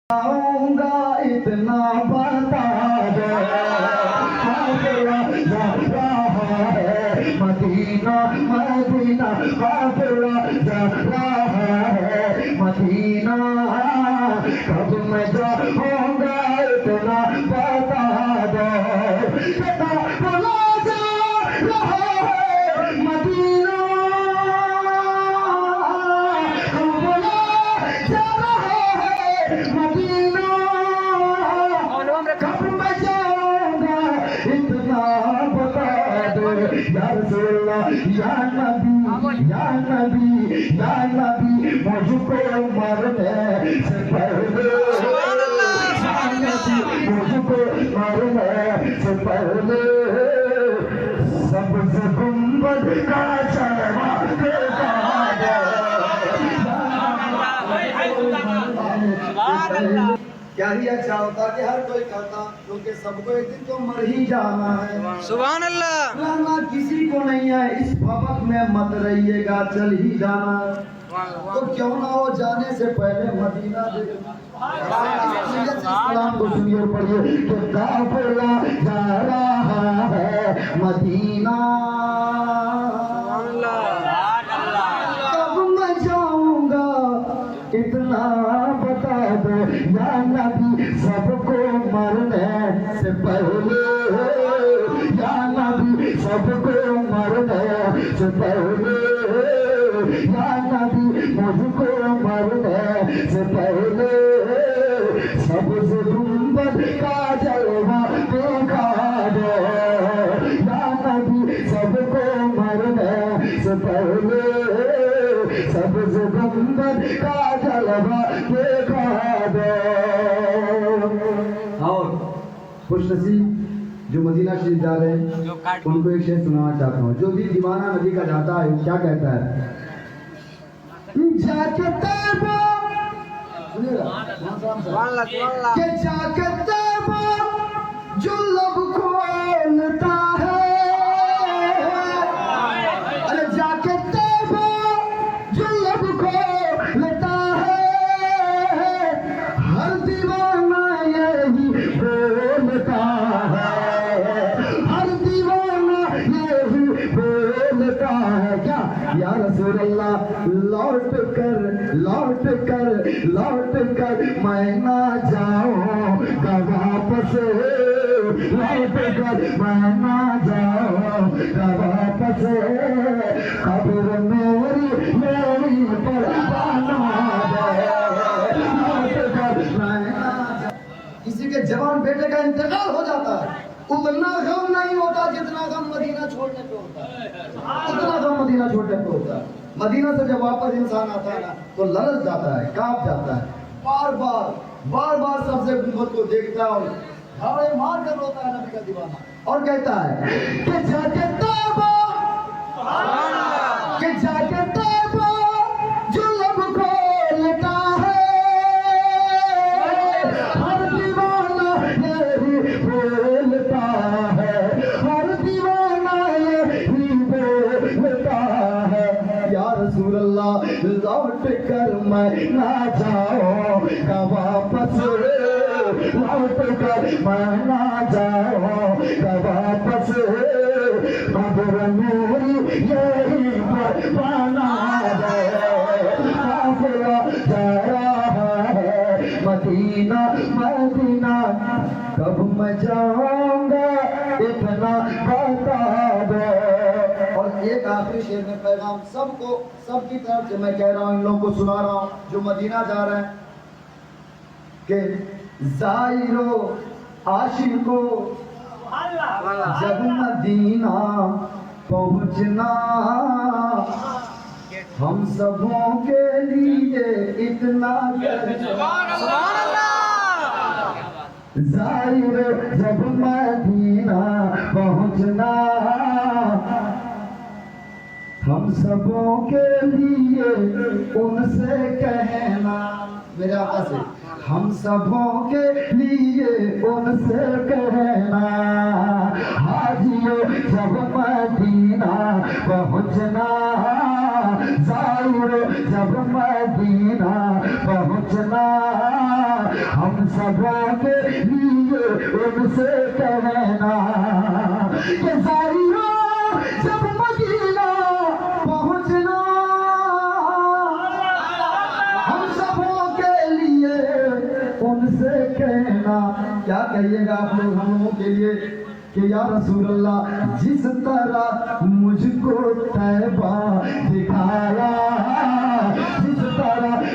آؤں گا اتنا بتا دو قافلہ جا رہا ہے مدینہ مدینہ قافلہ جا رہا ہے مدینہ کب میں جاؤں گا اتنا بتا دو قافلہ جا رہا ہے مدینہ یا رسول اللہ یا نبی یا نبی یا نبی مجھ کو مرنے سے پہلے یا نبی مجھ کو مرنے سے پہلے سبز گنبد کا چڑھا دیتا کیا ہی اچھا ہوتا کہ ہر کوئی کہتا کیونکہ سب کو ایک دن تو مر ہی جانا ہے سبحان اللہ رہنا کسی کو نہیں ہے اس بھوک میں مت رہیے گا چل ہی جانا ہے تو کیوں نہ ہو جانے سے پہلے مدینہ اسلام کو سنیے اور پڑھیے کہ قافلہ جا رہا ہے مدینہ کب میں جاؤں گا اتنا بتا دو یا نبی سب کو مرنے سے پہلے یا نبی سب کو مرنے سے پہلے یا نبی مجھ کو مرنے سے پہلے سبز گنبد کا جلوہ دکھا دو یا نبی سب کو مرنے سے پہلے سبز گنبد کا جلوہ دکھا دو اور خوش نصیب جو مدینہ شریف جا رہے ہیں ان کو ایک شعر سنانا چاہتا ہوں جو بھی دیوانہ نبی کا جاتا ہے کیا کہتا ہے جا کے طیبہ سنیے گا کہ جا کے طیبہ جو لب کھولتا ہے ارے جا کے طیبہ جو لب کھولتا ہے ہر دیوانہ یہی بولتا ہے ہر دیوانہ یہی بولتا ہے کیا یا رسول اللہ لوٹ کر میں نہ جاؤں گا واپس لوٹ کر میں نہ جاؤں گا واپس قبر میری پر بنا دے لوٹ کر میں نہ جاؤں کسی کے جوان بیٹے کا انتقال ہو جاتا ہے اتنا غم نہیں ہوتا جتنا غم مدینہ چھوڑنے پہ ہوتا ہے اتنا غم مدینہ چھوڑنے پہ ہوتا ہے مدینہ سے جب واپس انسان آتا ہے نا تو لرز جاتا ہے کانپ جاتا ہے بار بار سب سے گنبد کو دیکھتا ہے اور دھاڑے مار کر روتا ہے نبی کا دیوانہ اور کہتا ہے کہ جا کے طیبہ کہ جا کے طیبہ جو لب کھولتا ہے ہر دیوانہ یہی بولتا ہے ہر دیوانہ یہی بولتا ہے یا رسول اللہ لوٹ کر میں نہ جاؤں گا واپس لوٹ کر میں نہ جاؤں گا واپس قبر میری یہی پر بنا دے قافلہ جا رہا ہے مدینہ مدینہ کب میں جاؤں گا اتنا بتا دو اور ایک آخری شعر میں پیغام سب کی طرف سے میں کہہ رہا ہوں ان لوگوں کو سنا رہا ہوں جو مدینہ جا رہے ہیں کہ زائرو عاشقو جب مدینہ پہنچنا ہم سبوں کے لیے اتنا زائر جب مدینہ پہنچنا ہم سبوں کے لیے ان سے کہنا میرے آقا سے ہم سبوں کے لیے ان سے کہنا حاجیو جب مدینہ پہنچنا زائر جب مدینہ پہنچنا ہم سبوں کے لیے ان سے کہنا کہ ظاہرہ جب مدینہ پہنچنا ہم سبوں کے لیے ان سے کہنا. کیا کہیے گا آپ لوگ ہم لوگوں کے لیے کہ یا رسول اللہ جس طرح مجھ کو طیبہ دکھایا، جس طرح